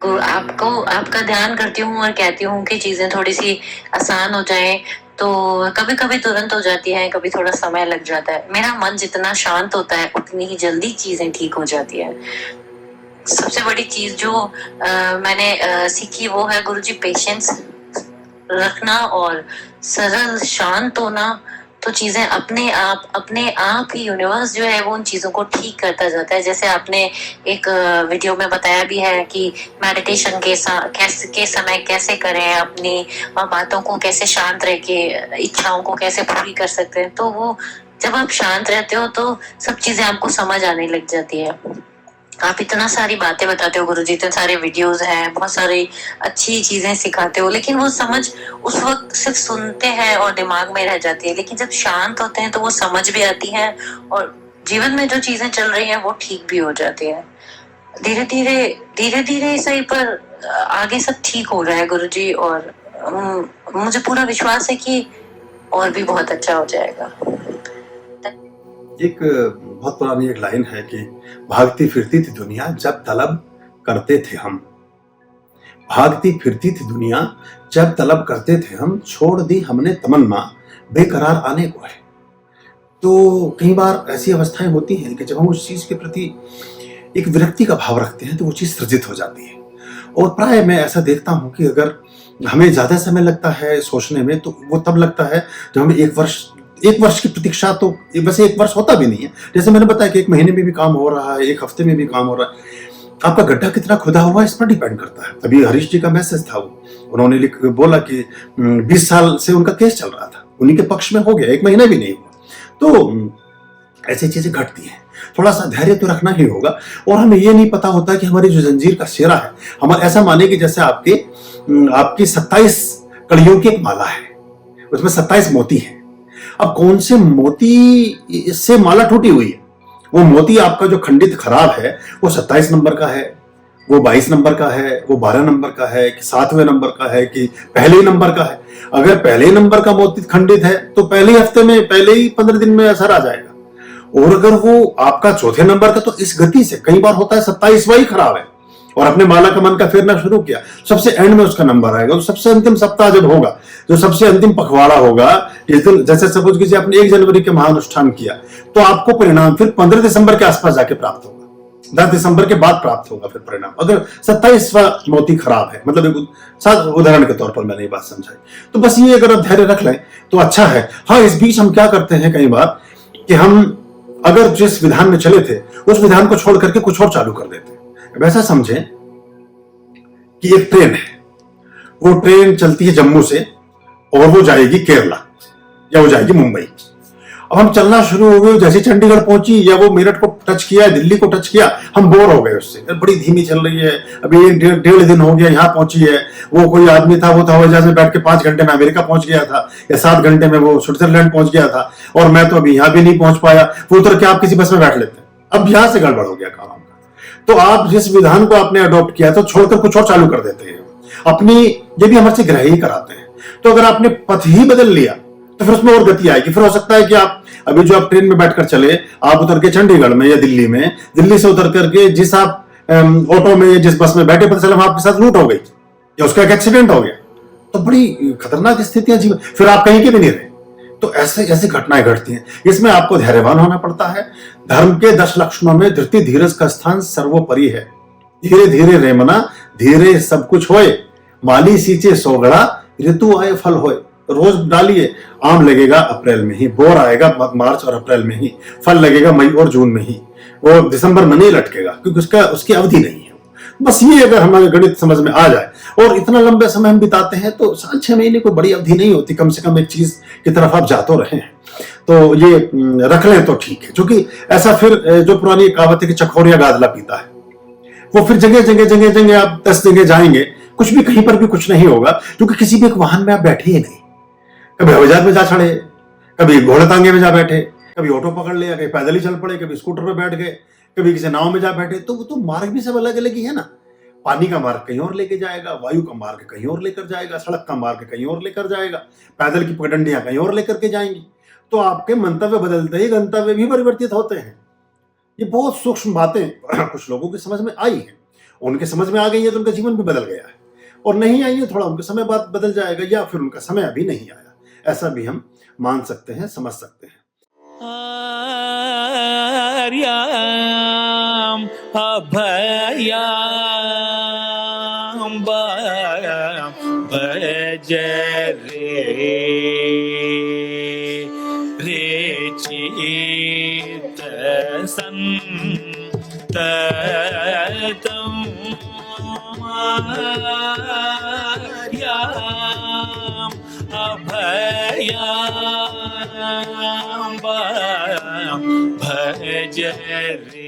आपको आपका ध्यान करती हूँ और कहती हूँ कि चीजें थोड़ी सी आसान हो जाएं, तो कभी कभी तुरंत हो जाती है, कभी थोड़ा समय लग जाता है। मेरा मन जितना शांत होता है उतनी ही जल्दी चीजें ठीक हो जाती है। सबसे बड़ी चीज जो मैंने सीखी वो है गुरुजी, पेशेंस रखना और सरल शांत होना। तो चीजें अपने आप ही यूनिवर्स जो है वो उन चीजों को ठीक करता जाता है। जैसे आपने एक वीडियो में बताया भी है कि मेडिटेशन के समय कैसे करें, अपनी बातों को कैसे शांत रह के इच्छाओं को कैसे पूरी कर सकते हैं। तो वो जब आप शांत रहते हो तो सब चीजें आपको समझ आने लग जाती है। आप इतना सारी बातें बताते हो गुरुजी, इतने सारे वीडियोस हैं, बहुत सारी अच्छी चीजें सिखाते हो, लेकिन वो समझ उस वक्त सिर्फ सुनते हैं और दिमाग में रह जाती है। लेकिन जब शांत होते हैं तो वो समझ भी आती है और जीवन में जो चीजें चल रही हैं वो ठीक भी हो जाती है। धीरे धीरे सही, पर आगे सब ठीक हो रहा है गुरुजी, और मुझे पूरा विश्वास है कि और भी बहुत अच्छा हो जाएगा। एक बहुत पुरानी एक लाइन है कि भागती फिरती थी दुनिया जब तलब करते थे हम। भागती फिरती थी दुनिया जब तलब करते थे हम, छोड़ दी हमने तमन्ना बेकरार आने को है। तो कई बार ऐसी अवस्थाएं होती हैं कि जब हम उस चीज के प्रति एक विरक्ति का भाव रखते हैं तो वो चीज सृजित हो जाती है। और प्राय मैं ऐसा देखता हूं कि अगर हमें ज्यादा समय लगता है सोचने में तो वो तब लगता है जब हमें एक वर्ष की प्रतीक्षा, तो वैसे एक वर्ष होता भी नहीं है। जैसे मैंने बताया कि एक महीने में भी काम हो रहा है, एक हफ्ते में भी काम हो रहा है। आपका गड्ढा कितना खुदा हुआ है इस पर डिपेंड करता है। अभी हरीश जी का मैसेज था, वो उन्होंने बोला कि 20 साल से उनका केस चल रहा था, उन्हीं के पक्ष में हो गया, एक महीना भी नहीं हुआ। तो ऐसी चीजें घटती हैं, थोड़ा सा धैर्य तो रखना ही होगा। और हमें ये नहीं पता होता कि हमारी जो जंजीर का सिरा है, हमारे ऐसा माने कि जैसे आपकी 27 कड़ियों की एक माला है, उसमें 27 मोती हैं। अब कौन से मोती से माला टूटी हुई है, वो मोती आपका जो खंडित खराब है वो 27 नंबर का है, वो 22 नंबर का है, वो 12 नंबर का है, कि 7वें नंबर का है, कि पहले ही नंबर का है। अगर पहले ही नंबर का मोती खंडित है तो पहले ही हफ्ते में, पहले ही 15 दिन में असर आ जाएगा। और अगर वो आपका चौथे नंबर का, तो इस गति से कई बार होता है 27वां ही खराब है और अपने माला का मन का फेरना शुरू किया, सबसे एंड में उसका नंबर आएगा। तो सबसे अंतिम सप्ताह जब होगा, जो सबसे अंतिम पखवाड़ा होगा, इस दिन जैसे सपोज कीजिए आपने 1 जनवरी के महानुष्ठान किया, तो आपको परिणाम फिर 15 दिसंबर के आसपास जाके प्राप्त होगा, 10 दिसंबर के बाद प्राप्त होगा फिर परिणाम, अगर 27वां मोती खराब है। मतलब एक उदाहरण के तौर पर मैंने ये बात समझाई। तो बस ये अगर आप धैर्य रख लें तो अच्छा है। हाँ, इस बीच हम क्या करते हैं कई बार कि हम अगर जिस विधान में चले थे उस विधान को छोड़ करके कुछ और चालू कर देते हैं। वैसा समझें कि एक ट्रेन है, वो ट्रेन चलती है जम्मू से और वो जाएगी केरला या वो जाएगी मुंबई। अब हम चलना शुरू हो गए, जैसे चंडीगढ़ पहुंची या वो मेरठ को टच किया, दिल्ली को टच किया, हम बोर हो गए उससे, बड़ी धीमी चल रही है, अभी 1 डेढ़ दिन हो गया यहाँ पहुंची है। वो कोई आदमी था, वो हवाई जहाज में बैठ के 5 घंटे में अमेरिका पहुंच गया था, या 7 घंटे में वो स्विट्जरलैंड पहुंच गया था, और मैं तो अभी यहाँ भी नहीं पहुंच पाया। वो उतर के आप किसी बस में बैठ लेते, अब यहां से गड़बड़ हो गया काम। तो आप जिस विधान को आपने अडॉप्ट किया तो छोड़कर कुछ और चालू कर देते हैं अपनी, ये भी हमारे से ग्रही कराते हैं। तो अगर आपने पथ ही बदल लिया तो फिर उसमें और गति आएगी। फिर हो सकता है कि आप अभी जो आप ट्रेन में बैठकर चले, आप उतर के चंडीगढ़ में या दिल्ली में, दिल्ली से उतर करके जिस आप ऑटो में या जिस बस में बैठे, पता चला आपके साथ लूट हो गई या उसका एक एक्सीडेंट हो गया। तो बड़ी खतरनाक स्थितियां जीवन, फिर आप कहीं के भी नहीं रहे। तो ऐसे ऐसी घटनाएं घटती हैं, इसमें आपको धैर्यवान होना पड़ता है। धर्म के 10 लक्षणों में धृति धीरज का स्थान सर्वोपरि है। धीरे धीरे रेमना, धीरे सब कुछ होए, माली सींचे सोगड़ा, ऋतु आए फल होए। रोज डालिए, आम लगेगा अप्रैल में ही, बोर आएगा मार्च और अप्रैल में ही, फल लगेगा मई और जून में ही, वो दिसंबर में नहीं लटकेगा क्योंकि उसकी अवधि नहीं है। बस ये अगर हमारे गणित समझ में आ जाए, और इतना लंबे समय हम बिताते हैं तो 7-6 महीने कोई बड़ी अवधि नहीं होती, कम से कम एक चीज की तरफ आप जा तो रहे हैं। तो ये रख लें तो ठीक है, क्योंकि ऐसा फिर जो पुरानी कहावत है कि चकोरिया गादला पीता है, वो फिर जगह आप 10 जगह जाएंगे, कुछ भी कहीं पर भी कुछ नहीं होगा, क्योंकि किसी भी एक वाहन में आप बैठे ही नहीं। कभी हवाई जहाज में जा चढ़े, कभी घोड़े तांगे में जा बैठे, कभी ऑटो पकड़ लिया, कभी पैदल ही चल पड़े, कभी स्कूटर पर बैठ गए, कभी किसी नाव में जा बैठे। तो मार्ग भी सब अलग अलग ही है ना। पानी का मार्ग कहीं और लेके जाएगा, वायु का मार्ग कहीं और लेकर जाएगा, सड़क का मार्ग कहीं और लेकर जाएगा, पैदल की पगडंडियां कहीं और लेकर के जाएंगी। तो आपके मंतव्य बदलते ही गंतव्य भी परिवर्तित होते हैं। ये बहुत सूक्ष्म बातें कुछ लोगों की समझ में आई है, उनके समझ में आ गई है तो उनका जीवन भी बदल गया है, और नहीं आई है थोड़ा उनके समय बाद बदल जाएगा, या फिर उनका समय अभी नहीं आया, ऐसा भी हम मान सकते हैं, समझ सकते हैं। आर्याम अभयाम भज रे चित संततम आर्याम अभयाम भज रे